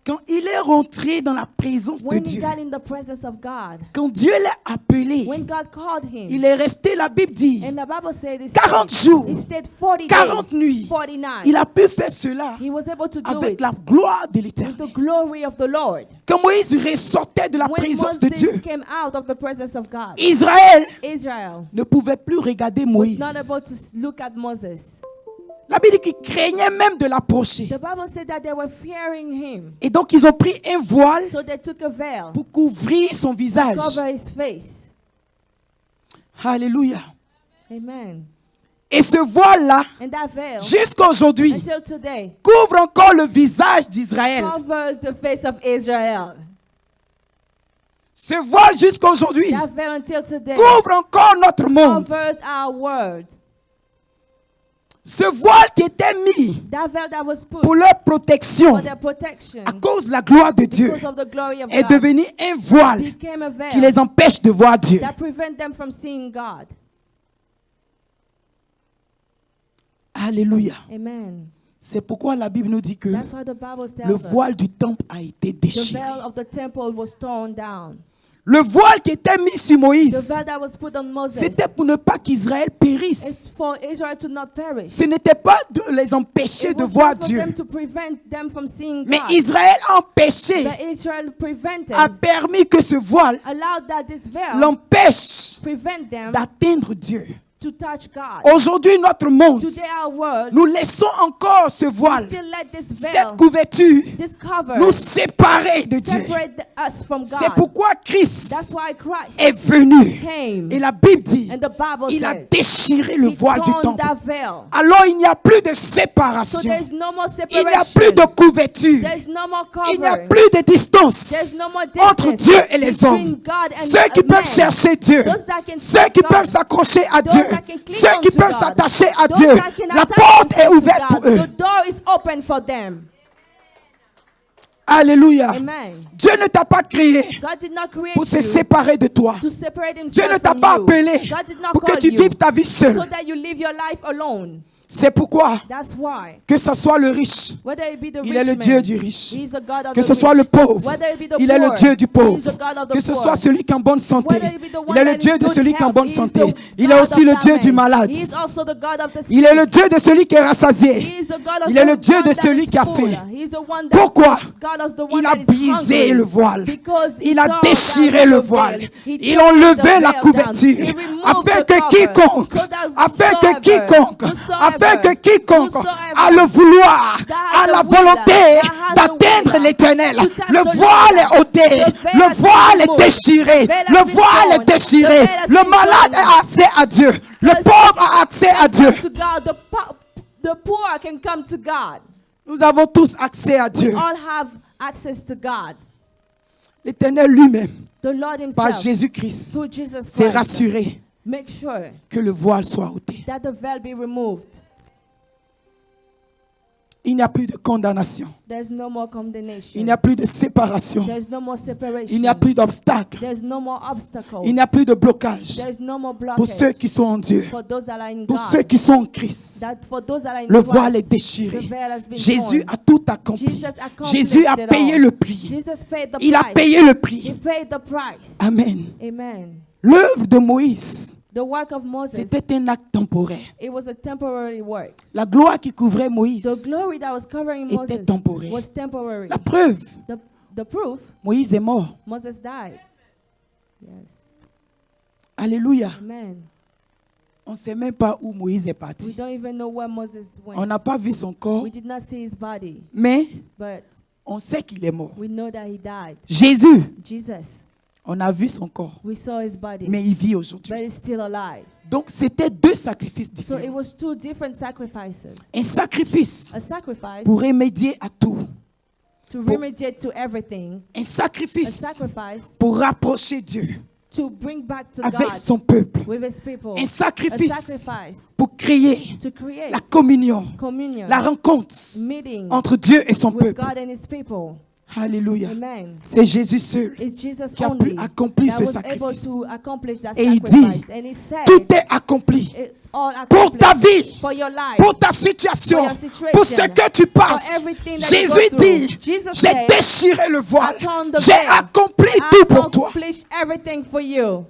Quand il est rentré dans la présence de When he Dieu, got in the presence of God, quand Dieu l'a appelé, when God called him, il est resté, la Bible dit, and the Bible said he 40 stayed, jours, he stayed 40 40 days, nuits. 40 nights. Il a pu faire cela He was able to do avec it la gloire de with l'Éternel. the glory of the Lord. Quand Moïse ressortait de la When présence de Dieu, Moses came out of the presence of God, Israël Israel ne pouvait plus regarder was Moïse. not able to look at Moses. La Bible dit qu'ils craignaient même de l'approcher. The Bible said that they were fearing him, Et donc ils ont pris un voile so they took a veil pour couvrir son to visage. cover his face. Alléluia. Amen. Et ce voile-là, And that veil, jusqu'à aujourd'hui, until today, couvre encore le visage d'Israël. covers the face of Israel. Ce voile jusqu'à aujourd'hui That veil until today couvre encore notre monde. covers our world. Ce voile qui était mis That veil that was put pour leur protection for their protection à cause de la gloire de Dieu because of the glory of est God devenu un voile became a qui veil les empêche de voir Dieu. that prevent them from seeing God. Alléluia. Amen. C'est pourquoi la Bible nous dit que That's why the Bible tells le us voile du temple a été the déchiré. veil of the temple was torn down. Le voile qui était mis sur The Moïse, veil that was put on Moses c'était pour ne pas qu'Israël is périsse. for Israel to not perish. Ce n'était pas de les empêcher It de was voir not for Dieu. them to prevent them from seeing Mais God. Israël a empêché, But Israel prevented, a permis que ce voile allowed that this veil l'empêche prevent them d'atteindre Dieu. to touch God. Aujourd'hui, notre monde, Today our world nous laissons encore ce voile, still let this cette veil, couverture, this cover, nous séparer de Dieu. separate us from C'est God. pourquoi Christ That's why Christ est venu. came. Et la Bible dit, And the Bible il a says déchiré le he voile du torn temple. that veil. Alors il n'y a plus de So séparation. there's no more Il n'y a separation. plus de couverture. There's no more Il n'y a cover. plus de distance There's no more entre distance Dieu et les between hommes. God and Ceux qui man. peuvent chercher Dieu, Those that can ceux seek qui God, peuvent s'accrocher à those Dieu, that can cling ceux qui unto peuvent God, s'attacher à those Dieu, that can la attach porte est themselves to ouverte God, pour eux. the door is open for them. Alléluia. Amen. Dieu ne t'a pas créé God did not create pour se you séparer de toi. to separate Dieu ne himself t'a from pas you. appelé God did not pour que call tu you vives ta vie seule. so that you live your life alone. C'est pourquoi, That's why. que ce soit le riche, Whether it be the il rich est le man, Dieu du riche. he is the God of Que the ce soit le rich. pauvre, Whether it be the il est le poor, Dieu du he is pauvre. the God of the Que ce poor. soit celui qui est en bonne santé, Whether it be the one il est le that Dieu is de good celui qui est en health, bonne he is santé. the Il est God aussi of le that Dieu man. du malade. He is also the God of the Il est le sick. Dieu de celui qui est rassasié. He is the God of Il est le the Dieu one de that celui is qui a full. faim. He is the one that Pourquoi? God is the one Il a that is brisé hungry. le voile. Because he Il a tore déchiré down le the voile. veil. He Il tore enlevait the la veil couverture. down. He removed Afin the que cover. quiconque, So that afin que whosoever, quiconque, afin que quiconque whosoever a le vouloir, that has a la the will, volonté that has the d'atteindre will l'éternel. to touch Le the voile Lord. est ôté. The veil Le has been voile est removed. déchiré. The veil has Le been voile est torn. déchiré. The veil has Le been malade torn. a accès à Dieu. Le The pauvre a accès à Dieu. To God, the poor can come to God. Nous avons tous accès à Dieu. All have access to God. L'éternel lui-même, The Lord par himself, Jésus-Christ, through Jesus s'est Christ, rassuré make sure que le voile soit ôté. that the veil be removed. Il n'y a plus de condamnation. There's no more Il condemnation. n'y a plus de séparation. There's no more separation. Il n'y a plus d'obstacle. There's no more obstacles. Il n'y a plus de blocage. There's no more Pour blockage. ceux qui sont en Dieu, For those that are in pour God. ceux qui sont en Christ, That for those that are in le Christ, voile est the déchiré. veil has been Jésus torn. a tout accompli. Jesus accomplished Jésus a it payé all. le prix. Jesus paid the Il a price. payé le He prix. paid the price. Amen. Amen. L'œuvre de Moïse, The work of Moses, c'était un acte temporaire. it was a temporary work. La gloire qui couvrait The Moïse glory that was covering était Moses temporaire. was temporary. La preuve, The proof, Moïse est mort. Moses died. Yes. Alléluia. Amen. On ne sait même pas où Moïse est We parti. don't even know where Moses went. On n'a pas vu son corps, We did not see his body, mais but on sait qu'il est mort. we know that he died. Jésus, Jesus, on a vu son corps, we saw his body, mais il vit but aujourd'hui. he's still alive. Donc c'était deux sacrifices So it différents. was two different sacrifices. Un sacrifice A sacrifice pour remédier à tout. to remediate to everything. Un A sacrifice sacrifice pour rapprocher Dieu to bring back to avec God son peuple. with his people. Un A sacrifice sacrifice pour créer to create la communion, communion, la rencontre meeting entre Dieu et son with peuple. God and his people. Alléluia. Amen. C'est Jésus seul It's Jesus qui a pu only accomplir that ce was able sacrifice. to accomplish that Et il sacrifice. dit, And he said, tout est accompli it's all pour ta accomplished vie, for your life, pour ta situation, for your situation, pour ce que tu passes. for everything that you go Jésus through. dit, Jesus j'ai said, déchiré le voile, I torn the j'ai veil. accompli I tout pour toi. accomplished everything for you.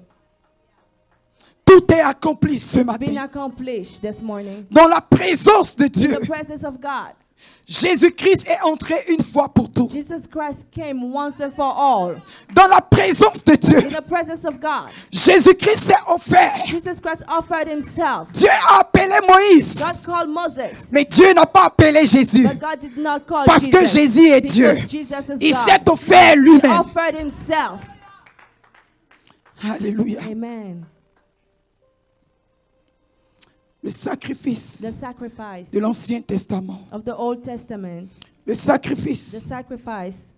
Tout est accompli ce It's been matin. accomplished this morning. Dans la présence de In Dieu, the presence of God. Jésus-Christ est entré une fois pour toutes. Jesus Christ came once and for all. Dans la présence de Dieu, In the presence of God. Jésus-Christ s'est offert. Jesus Christ offered himself. Dieu a appelé Moïse, God called Moses. mais Dieu n'a pas appelé Jésus. But God did not call Parce Jesus. que Jésus est because Dieu. Jesus is Il God. s'est offert He lui-même. offered himself. Alléluia. Amen. Le sacrifice The sacrifice de l'Ancien Testament. of the Old Testament, Le the sacrifice sacrifice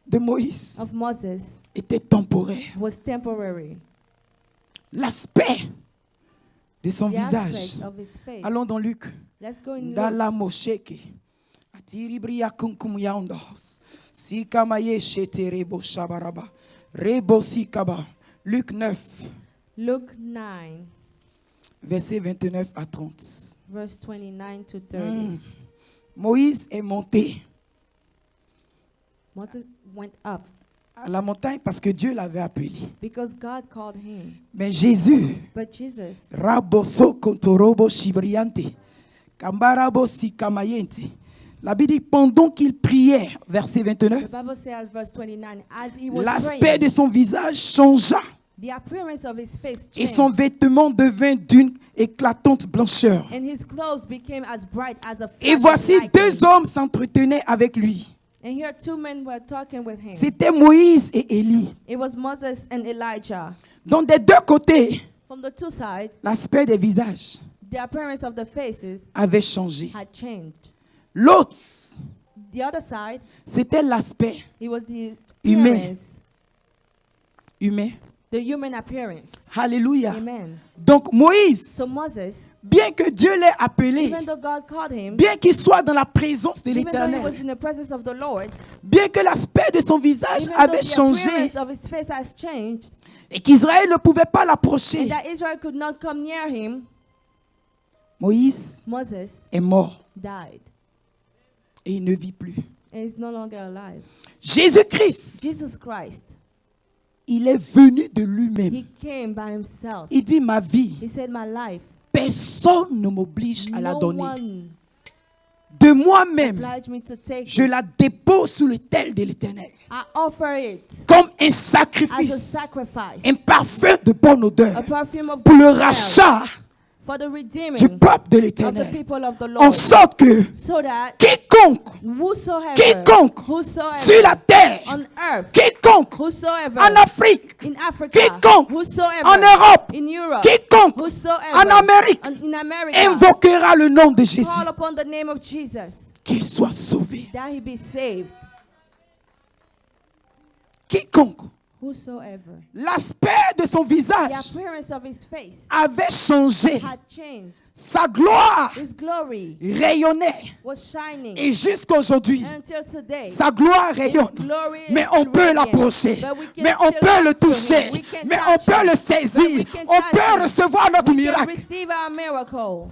de Moïse of Moses était temporaire. was temporary. L'aspect de son The visage. aspect of his face. Allons dans Luc. Let's go in Luke. Dala mosheke. Atiribria kunkum yaondos. Sikamaye shete rebo shabaraba. Rebo sikaba. Luc 9, Luke 9, versets 29 à 30. verse 29 to 30. Moïse est monté Moses went up à la montagne parce que Dieu l'avait appelé. because God called him. Mais Jésus, But Jesus, raboso kontorobo shibriante, kambarabo sikamayente. La Bible dit pendant qu'il priait, verset the 29, Bible says at verse 29, as he was l'aspect praying, de son visage changea the appearance of his face et son changed, vêtement devint d'une éclatante blancheur. and his clothes became as bright as a Et flash voici of lightning. deux hommes s'entretenaient avec lui. And here two men were talking with him. C'était Moïse et Élie. It was Moses and Elijah. Donc des deux côtés, From the two sides, l'aspect des visages the appearance of the faces avait changé. had changed. L'autre, The other side, c'était l'aspect it was the Humain. appearance, humain. the human appearance. Alléluia. Amen. Donc Moïse, So Moses, bien que Dieu l'ait appelé, even though God called him, bien qu'il soit dans la présence de even though he l'Éternel, was in the presence of the Lord, bien que l'aspect de son visage even though avait the changé appearance of his face has changed, et qu'Israël ne pouvait pas and l'approcher, that Israel could not come near him, Moïse Moses est mort died, et il ne vit plus. and is no longer alive. Jésus-Christ, Jesus Christ, il est venu de lui-même. he came by himself. Il dit, ma vie, He said, my life, personne ne m'oblige à la no donner. one De moi-même, obliged me to take je it. la dépose sous l'autel de l'Éternel. I offer it Comme un as a sacrifice, sacrifice, un parfum de bonne odeur a perfume of pour le good smell, rachat for the redeeming du peuple de of the l'Éternel. people of the En Lord, sorte que so that quiconque whosoever sur la terre, on earth, quiconque whosoever en Afrique, in Africa, quiconque whosoever en Europe, in Europe, quiconque whosoever en Amérique in America, invoquera le nom de Jésus, call upon the name of Jesus, qu'il soit sauvé. that he be saved. Quiconque, Whosoever. l'aspect de son The visage appearance of his face avait changé. had changed. Sa gloire His glory rayonnait. was shining. Et jusqu'aujourd'hui, Until today, sa gloire his rayonne. glory is Mais on peut radiant. l'approcher. But we can Mais on still peut le talk to him. toucher. We can Mais on touch peut him. le But saisir. we can On touch peut him. recevoir notre We can miracle. receive our miracle.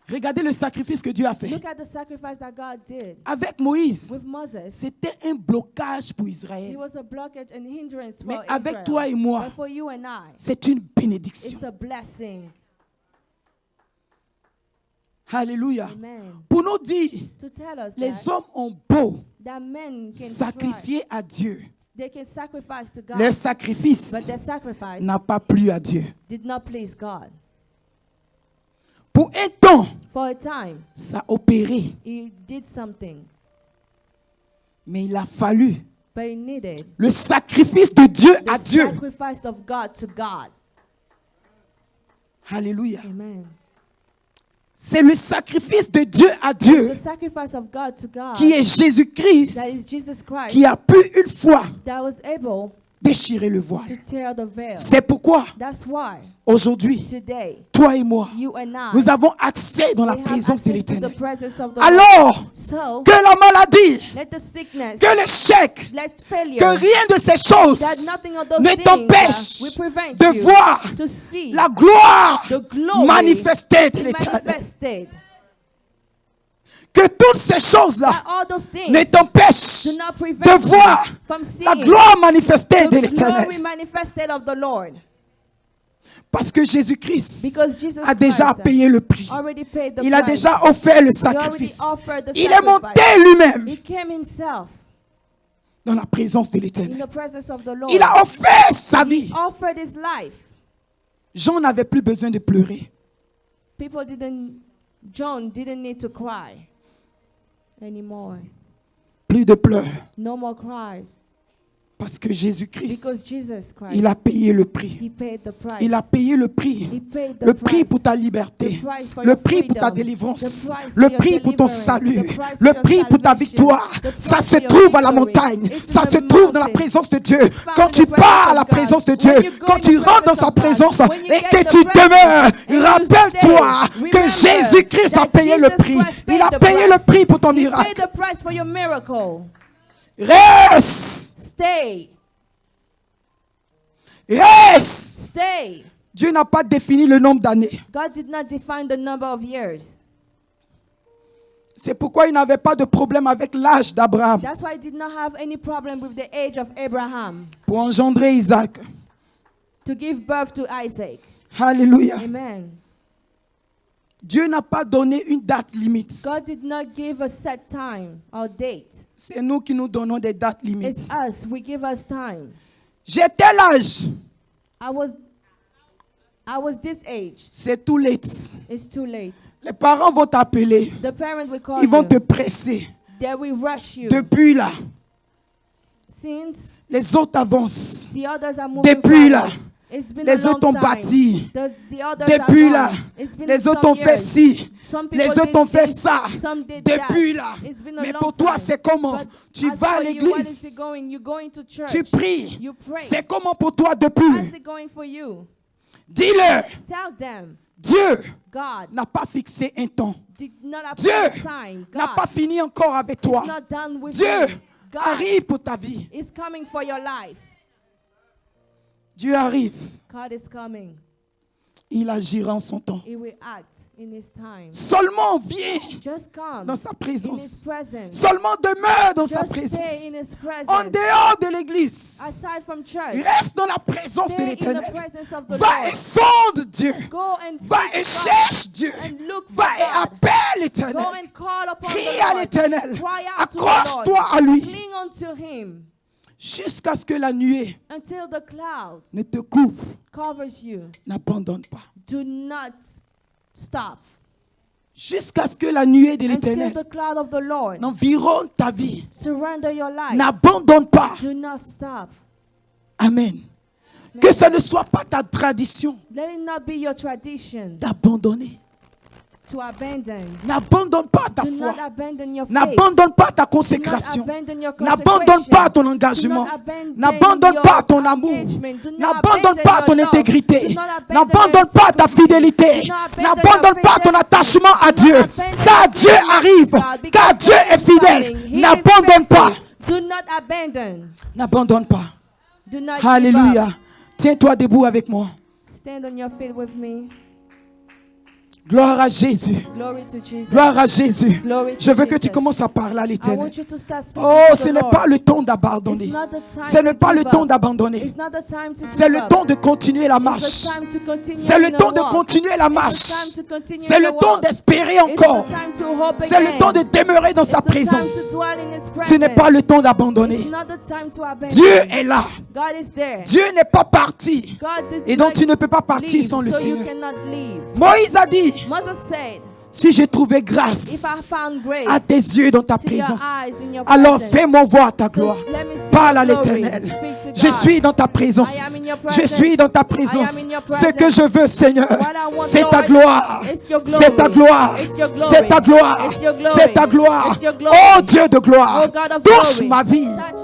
Regardez le sacrifice que Dieu a fait. Look at the sacrifice that God did Avec Moïse, with Moses. c'était un blocage pour It Israël. was a blockage and hindrance Mais for avec Israel. toi et moi, But for you and I, c'est une bénédiction. it's a blessing. Alléluia. Amen. Pour nous dire, To tell us les that, hommes ont beau that men can sacrifier à Dieu. they can sacrifice to God, Leur sacrifice but their sacrifice n'a pas plu à Dieu. did not please God. Pour un temps, For a time, ça a opéré. he did something, Mais il a fallu but he needed le sacrifice de Dieu à the Dieu. sacrifice of God to God. Alléluia. Amen. C'est le sacrifice de Dieu à The Dieu sacrifice of God to God, qui est Jésus-Christ, that is Jesus Christ, qui a pu une fois that was able déchirer le voile. to tear the veil. C'est pourquoi That's why aujourd'hui, today, toi et moi, you and I, nous avons accès dans la we have présence de access to the l'Éternel. presence of the Lord. Alors So, que la maladie, let the sickness, que l'échec, let failure, que rien de ces choses that nothing of those ne things t'empêche will prevent de you voir to see la gloire the glory manifestée de be l'Éternel. manifested. Que toutes ces choses-là That all those things ne t'empêchent do not prevent de you voir from la seeing gloire manifestée de the glory l'Éternel. manifested of the Lord. Parce que Jésus-Christ Because Jesus a déjà Christ payé le prix. already paid the Il a price. déjà offert le He already sacrifice. offered the Il est monté sacrifice. lui-même He came himself dans la présence de in l'Éternel. the presence of the Lord. Il a offert sa vie. Offered his life. Jean n'avait plus besoin de pleurer. John didn't need to cry anymore. Plus de pleurs. No more cries. Parce que Jésus-Christ, Because Jesus Christ, il a payé le prix. he paid the price. Il a payé le prix. He paid the Le prix price. pour ta liberté. The price for Le your prix pour ta freedom. délivrance. The price for Le your prix pour ton deliverance. salut. The price Le for your prix pour ta salvation. victoire. The Ça price se for your trouve à la victory. montagne. It's Ça in se the trouve dans la mountain. présence de Dieu. It's found Quand in tu the presence pars à of la God. présence de When Dieu, you go quand in tu the rentres dans presence sa of God, présence when you et get que the tu presence demeures, and you rappelle-toi stay, que remember Jésus-Christ a that payé le Jesus prix. Christ paid Il a the payé price. le prix pour ton He paid miracle. the price for your miracle. Reste. Stay. Reste. Stay. Dieu n'a pas défini le nombre d'années. God did not define the number of years. C'est pourquoi il n'avait pas de problème avec l'âge d'Abraham That's why he did not have any problem with the age of Abraham pour engendrer Isaac. to give birth to Isaac. Alléluia. Amen. Dieu n'a pas donné une date limite. God did not give a set time or date. C'est nous qui nous donnons des dates limites. It's us. We give us time. J'ai tel âge. I was this age. C'est too late. It's too late. Les parents vont t'appeler. The parent will call Ils vont you. te presser. They will rush you. Depuis là, Since les autres avancent. the others are moving Depuis là, forward. It's been les a long autres ont time. bâti. The others Depuis are là, gone. It's been les some autres ont fait years. ci. Some people Les did autres ont fait this, ça. some did Depuis that. là. It's been a Mais long pour toi, time. c'est comment? But Tu as vas à for you, what is l'église. it going? You going to church. Tu pries. You pray. C'est comment pour toi How's depuis? it going for you? Dis-le, Tell them, Dieu God n'a pas fixé un temps. did not Dieu appoint time. n'a God pas fini encore avec toi. is not done with Dieu you. God arrive pour ta vie. is coming for your life. Dieu arrive. God is coming. Il agira en son temps. He will act in His time. Seulement viens Just come dans sa in His présence. presence. Seulement demeure dans sa Just présence. stay in His presence. En dehors de l'église. Aside from church, Reste dans la présence de stay in the l'Éternel. presence of the Va et Lord. sonde Dieu. Go and Va et seek cherche Dieu. God and look for Va et God. appelle Go l'Éternel. and call upon Crie the à Lord. l'Éternel. Cry out to the Accroche-toi Lord. à lui. Cling unto Him Jusqu'à ce que la nuée until the cloud ne te couvre. covers you. N'abandonne pas. Do not stop Jusqu'à ce que la nuée de until l'Éternel the cloud of the Lord n'environne ta vie. surrender your life. N'abandonne pas. Do not stop. Amen. Que ça ne soit pas ta tradition Let it not be your tradition d'abandonner. to abandon. N'abandonne pas ta Do foi. not abandon your faith. N'abandonne pas ta Do not consécration. abandon your N'abandonne consecration. pas ton Do engagement. not abandon N'abandonne your pas ton amour. engagement. Do not N'abandonne abandon pas your ton love. intégrité. Do not abandon N'abandonne your pas ta integrity. fidélité. Do not abandon N'abandonne your pas ton fidelity. attachement à Do Dieu. not abandon Car your Dieu faith in arrive. God, because Car Dieu God est is fidèle. coming. He is N'abandonne pas. faithful. Do not abandon. N'abandonne pas. Do not give Alléluia. up. Tiens-toi debout avec moi. Stand on your feet with me. Gloire à Jésus. Glory to Jesus. Gloire à Jésus. Glory to Je veux que tu Jesus. commences à parler à I l'Éternel. want you to start speaking Oh, to ce the n'est Lord. pas le temps It's d'abandonner. not the time Ce n'est to pas le give temps up. d'abandonner. It's not the time to C'est give le up. temps de continuer la It's marche. the time to continue C'est le in the temps de walk. continuer la It's marche. the time to continue C'est in le the temps walk. d'espérer It's encore. the time to hope C'est le again. temps de demeurer dans sa It's the time présence. to dwell in His Ce n'est pas presence. le temps d'abandonner. It's not the time to abandon. Dieu est là. God is there. Dieu n'est pas parti. God did Et donc not tu ne peux pas partir leave, sans le so you Seigneur. cannot leave. Moïse a dit, Moses said, si j'ai trouvé if grâce I found grace à tes yeux dans ta to your présence, eyes in your alors presence, fais-moi voir ta so gloire. let me see Parle à your glory. l'Éternel. Speak to Je God. suis dans ta présence. I am in your Je presence. suis dans ta I présence. am in your Ce que presence. je veux, Seigneur, What I want, c'est ta Lord, gloire. it's your glory. C'est ta gloire. It's your glory. C'est ta gloire. It's your glory. C'est ta gloire. It's your glory. Oh Dieu de gloire, Oh God of touche glory. ma vie. Touch